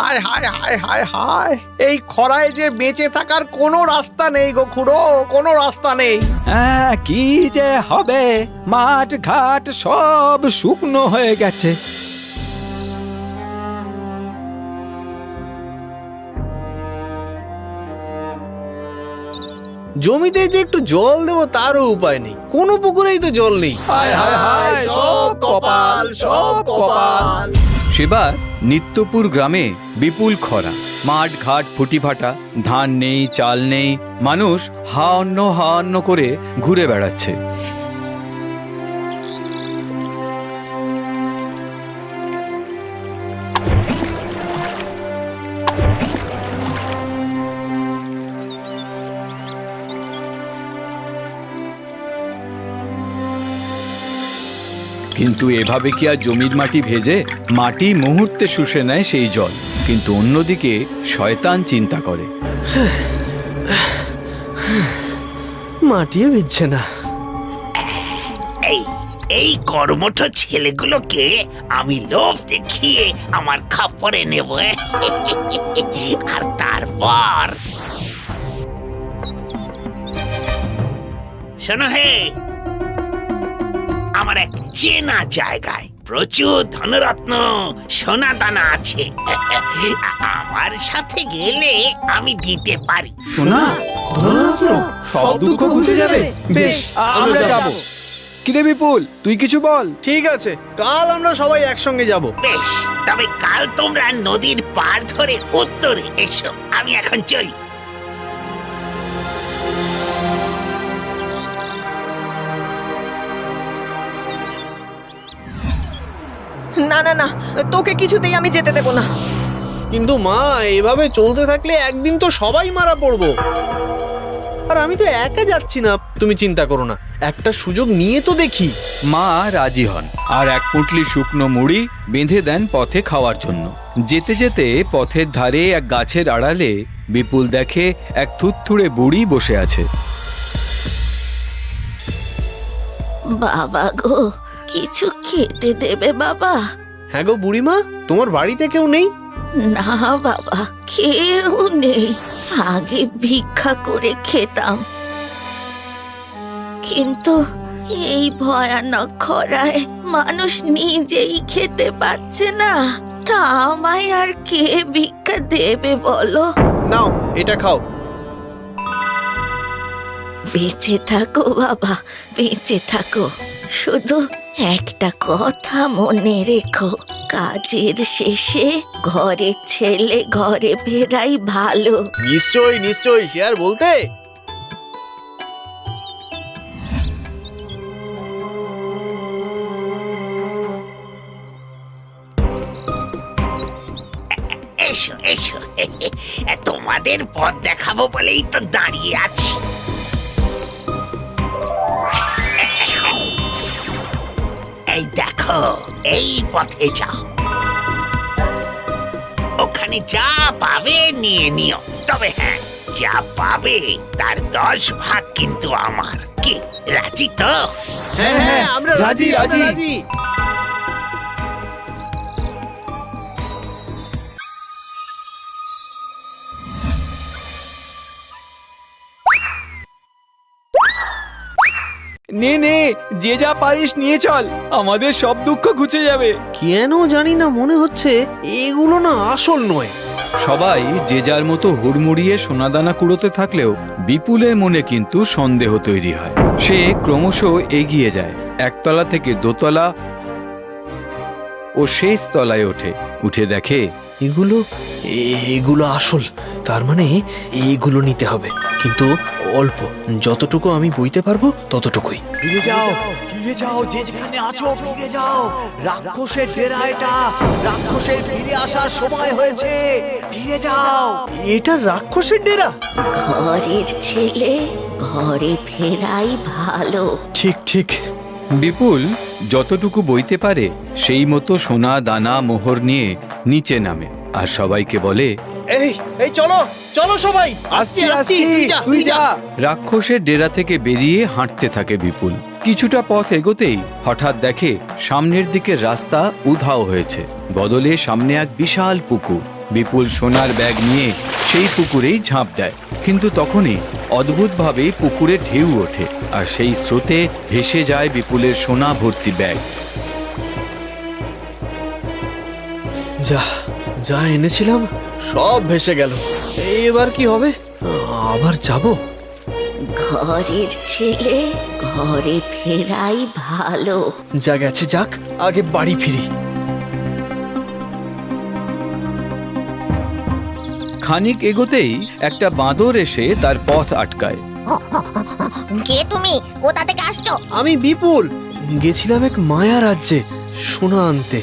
হায় হায় হায় হায় হায়, এই খরায় যে বেঁচে থাকার কোনো রাস্তা নেই গো খুড়ো, কোনো রাস্তা নেই। হ্যাঁ, কি যে হবে, মাঠ ঘাট সব শুকনো হয়ে গেছে। জমিতে যে একটু জল দেবো তারও উপায় নেই, কোনো পুকুরেই তো জল নেই। হায় হায় হায়, সব কপাল, সব কপাল। সেবার নিত্যপুর গ্রামে বিপুল খরা, মাঠ ঘাট ফুটি ফাটা, ধান নেই, চাল নেই, মানুষ হা অন্ন করে ঘুরে বেড়াচ্ছে। কিন্তু এভাবে কি আর জমির মাটি ভেজে? মাটি মুহূর্তে শুষে নেয় সেই জল। কিন্তু অন্যদিকে শয়তান চিন্তা করে, মাটিও ভিজছে না। এই কর্মঠ ছেলেগুলোকে আমি লোভ দেখিয়ে আমার খাপড়ে নেব, আর তারপর শোনো হে, আমার এক চেনা জায়গায় প্রচুর ধনরত্ন সোনা দানা আছে, আমার সাথে গেলে আমি দিতে পারি। শোনা, সব দুঃখ ঘুচে যাবে। বেশ, আমরা যাব। কিরে বিপুল, তুই কিছু বল। ঠিক আছে, কাল আমরা সবাই একসঙ্গে যাব। বেশ, তবে কাল তোমরা নদীর পার ধরে উত্তরে এসো, আমি এখন চলি। না না না, তোকে কিছুতেই আমি যেতে দেব না। কিন্তু মা, এভাবে চলতে থাকলে একদিন তো সবাই মারা পড়বো। আর আমি তো একা যাচ্ছি না, তুমি চিন্তা করো না, একটা সুযোগ নিয়ে তো দেখি। মা রাজি হন আর এক পুঁটলি শুকনো মুড়ি বেঁধে দেন পথে খাওয়ার জন্য। যেতে যেতে পথের ধারে এক গাছের আড়ালে বিপুল দেখে এক থুতথুড়ে বুড়ি বসে আছে। বাবা গো, কিছু খেতে দেবে বাবা? হ্যাঁ গো বুড়িমা, তোমার বাড়িতে কেউ নেই? না বাবা, কেউ নেই। আগে ভিক্ষা করে খেতাম, কিন্তু এই ভয়ানক খরায় মানুষ নিজেই খেতে পাচ্ছে না, তা আমায় আর কে ভিক্ষা দেবে বলো? নাও, এটা খাও। বেঁচে থাকো বাবা, বেঁচে থাকো। শুধু একটা কথা মনে রেখো, কাজের শেষে ঘরের ছেলে ঘরে ফেরাই ভালো। নিশ্চয়ই নিশ্চয়ই, সে আর বলতে। এসো এসো, তোমাদের পথ দেখাবো বলেই তো দাঁড়িয়ে আছি। এই দেখো, এই পথে যাও, ওখানে যা পাবে নিয়ে নিও। তবে হ্যাঁ, যা পাবে তার 10 ভাগ কিন্তু আমার। কি রাজি তো? হ্যাঁ হ্যাঁ, আমরা রাজি রাজি রাজি। নে নে, যে যা পারিস নিয়ে চল, আমাদের সব দুঃখ ঘুচে যাবে। কেন জানি না মনে হচ্ছে এগুলো না আসল নয়। সবাই যে যার মতো হুড়মুড়িয়ে সোনাদানা কুড়োতে থাকলেও বিপুলের মনে কিন্তু সন্দেহ তৈরি হয়। সে ক্রমশ এগিয়ে যায়, একতলা থেকে দোতলা ও শেষ তলায় ওঠে। উঠে দেখে এগুলো আসল, তার মানে এইগুলো নিতে হবে, কিন্তু অল্প, যতটুকু আমি বইতে পারবো ততটুকুই। ফিরে যাও, ফিরে যাও, যে যেখানে আছো ফিরে যাও। রাক্ষসের ডেরা এটা, রাক্ষসের ফিরে আসার সময় হয়েছে, ফিরে যাও। এটা রাক্ষসের ডেরা? ঘরের ছেলে ঘরে ফেরাই ভালো। ঠিক ঠিক। বিপুল যতটুকু বইতে পারে সেই মতো সোনা দানা মোহর নিয়ে নিচে নামে আর সবাইকে বলে, এই এই চলো চলো সবাই, আসছি আসছি, তুই যা। রাক্ষসের ডেরা থেকে বেরিয়ে হাঁটতে থাকে বিপুল। কিছুটা পথ এগোতেই হঠাৎ দেখে সামনের দিকে রাস্তা উধাও হয়েছে, বদলে সামনে এক বিশাল পুকুর। বিপুল সোনার ব্যাগ নিয়ে সেই পুকুরেই ঝাঁপ দেয়, কিন্তু তখনই অদ্ভুতভাবে পুকুরে ঢেউ ওঠে আর সেই স্রোতে ভেসে যায় বিপুলের সোনা ভর্তি ব্যাগ। যা যা এনেছিলাম সব ভেসে গেল। এবার কি হবে? আবার যাব? ঘরের ছেলে ঘরে ফেরাই ভালো। যা গেছে যাক, আগে বাড়ি ফিরি। খানিক এগোতেই একটা বাঁদর এসে তার পথ আটকায়। কে তুমি? কোথা থেকে আসছো? আমি বিপুল, গেছিলাম এক মায়া রাজ্যে সোনা আনতে,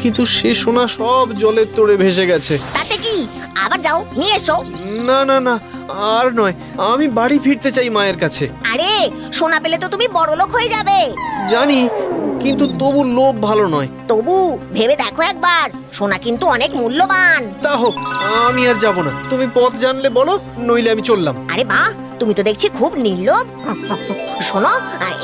কিন্তু সে সোনা সব জলের তোড়ে ভেসে গেছে। তাতে কি, আবার যাও নিয়ে এসো। না না না, আর নয়, আমি বাড়ি ফিরতে চাই মায়ের কাছে। আরে সোনা পেলে তো তুমি বড় লোক হয়ে যাবে। জানি, কিন্তু তবু লোভ ভালো নয়। তবু ভেবে দেখো একবার, সোনা কিন্তু অনেক মূল্যবান। তা হোক, আমি আর যাব না। তুমি পথ জানলে বলো, নইলে আমি চললাম। আরে বাহ, তুমি তো দেখছি খুব নির্লোভ। শোনো,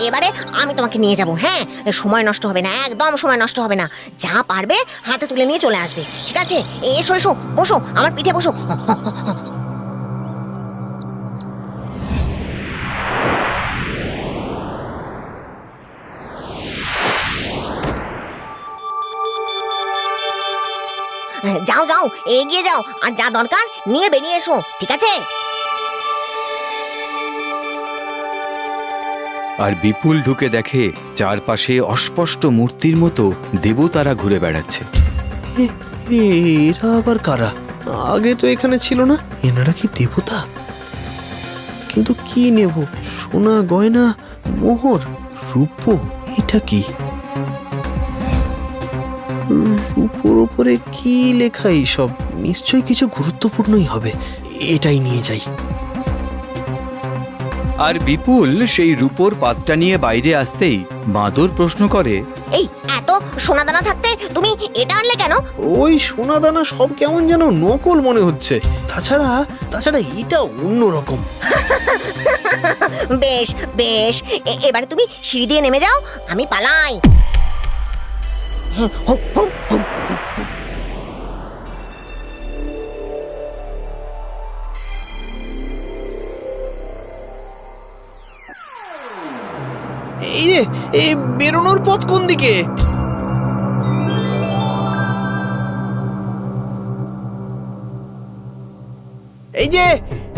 এবারে আমি তোমাকে নিয়ে যাব। হ্যাঁ, সময় নষ্ট হবে না, একদম সময় নষ্ট হবে না। যা পারবে হাতে তুলে নিয়ে চলে আসবে, ঠিক আছে? এসো এসো, বসো আমার পিঠে বসো। যাও যাও, এগিয়ে যাও, আর যা দরকার নিয়ে বেরিয়ে এসো, ঠিক আছে? আর বিপুল ঢুকে দেখে চারপাশে অস্পষ্ট মূর্তির মতো দেবতারা ঘুরে বেড়াচ্ছে। এরা আবার কারা? আগে তো এখানে ছিল না। এনারা কি দেবতা? কিন্তু কি নেব? সোনা, গয়না, মোহর, রূপো, এটা কি? রূপোর উপরে কি লেখা? এইসব নিশ্চয়ই কিছু গুরুত্বপূর্ণই হবে। এটাই নিয়ে যাই। আর বিপুল সেই রূপোর পাতটা নিয়ে বাইরে আসতেই বাঁদর প্রশ্ন করে, এই এত সোনাদানা থাকতে তুমি এটা আনলে কেন? ওই সোনা দানা সব কেমন যেন নকল মনে হচ্ছে। তাছাড়া এটা অন্যরকম। বেশ বেশ, এবারে তুমি সিঁড়ি দিয়ে নেমে যাও, আমি পালাই। এই রে, এই বেরোনোর পথ কোন দিকে?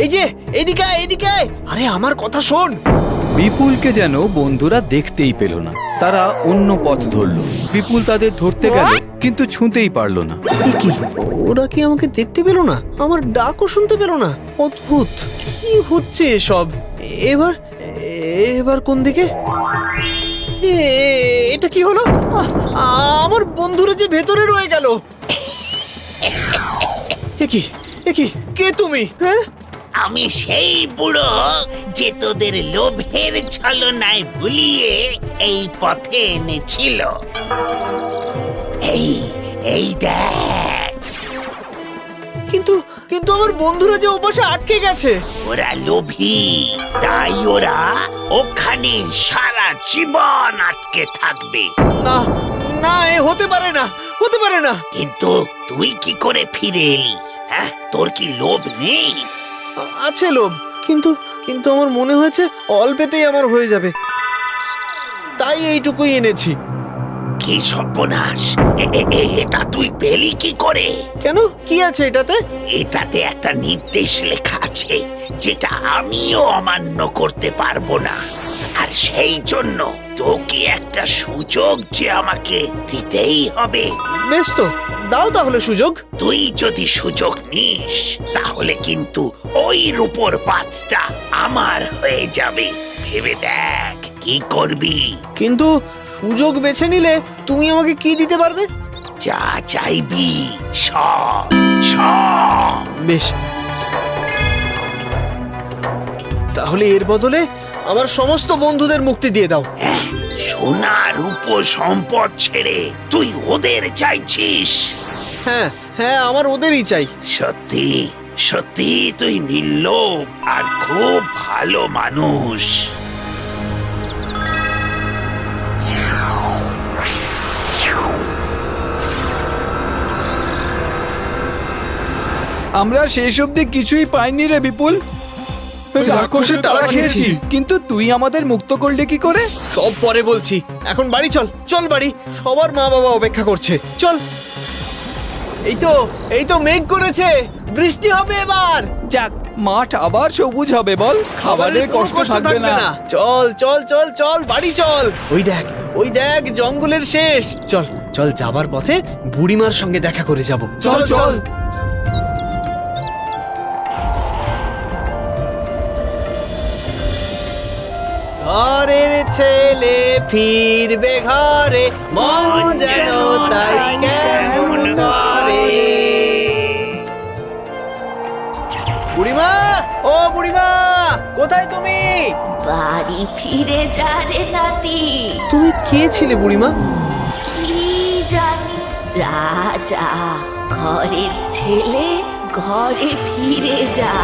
এই যে এদিকে আয়, এদিকে আয়। আরে আমার কথা শোন। বিপুলকে যেন বন্ধুরা দেখতেই পেল না। তারা অন্য পথ ধরল। বিপুল তাদের ধরতে গেল, কিন্তু ছুঁতেই পারল না। এ কি, ওরা কি আমাকে দেখতে পেল না? আমার ডাকও শুনতে পেল না? অদ্ভুত, কি হচ্ছে এসব? এবার কোন দিকে? এটা কি হলো? আমার বন্ধুরা যে ভেতরে রয়ে গেল। এ কি, কে তুমি? হ্যাঁ, আমি সেই বুড়ো যে তোদের লোভের ছলনায় ভুলিয়ে এই পথে এনেছিল। এই দেখ। কিন্তু আমার বন্ধুরা যে ওপাশে আটকে গেছে। ওরা লোভী, তাই ওরা ওখানে সারা জীবন আটকে থাকবে। না না, এ হতে পারে না। কিন্তু তুই কি করে ফিরে এলি? হ্যাঁ, তোর কি লোভ নেই? আছে লোভ, কিন্তু আমার মনে হয়েছে অল্পেতেই আমার হয়ে যাবে, তাই এইটুকুই এনেছি। কি সর্বনাশ! এটা তুই পেলি কি করে? কেন, কি আছে এটাতে? এটাতে একটা নির্দেশ লেখা আছে, যেটা আমিও অমান্য করতে পারবো না। আর সেই জন্য তোকে একটা সুযোগ যে আমাকে দিতেই হবে। বেশ তো, দাও তাহলে সুযোগ। তুই যদি সুযোগ নিস, তাহলে কিন্তু ওই রূপোর পাতটা আমার হয়ে যাবে। ভেবে দেখ কি করবি। কিন্তু সুযোগ বেছে নিলে তুমি আমাকে কি দিতে পারবে? যা চাইবি সব। বেশ, তাহলে এর বদলে আমার সমস্ত বন্ধুদের মুক্তি দিয়ে দাও। সোনা রূপো সম্পদ ছেড়ে তুই ওদের চাইছিস? হ্যাঁ, আমার ওদেরই চাই। সত্যি তুই নির্লোভ আর খুব ভালো মানুষ। আমরা শেষ অবধি কিছুই পাইনি রে বিপুল। রাক্ষসের তাড়া খেয়েছি, কিন্তু তুই আমাদের মুক্ত করলে কি করে? সব পরে বলছি, এখন বাড়ি চল, চল বাড়ি। সবার মা বাবা অপেক্ষা করছে, চল। এই তো মেঘ করেছে, বৃষ্টি হবে এবার। যাক, মাঠ আবার সবুজ হবে বল, খাবারের কোনো কষ্ট থাকবে না। চল চল চল চল বাড়ি চল। ওই দেখ জঙ্গলের শেষ। চল চল, যাবার পথে বুড়িমার সঙ্গে দেখা করে যাব। চল চল। ঘরের ছেলে ফিরবে ঘরে, মন যেন তাই কেমন করে। বুড়িমা, ও বুড়িমা, কোথায় তুমি? বাড়ি ফিরে যা রে নাতি। তুমি কে ছিলে বুড়িমা? কি জানি, যা যা, ঘরের ছেলে ঘরে ফিরে যা।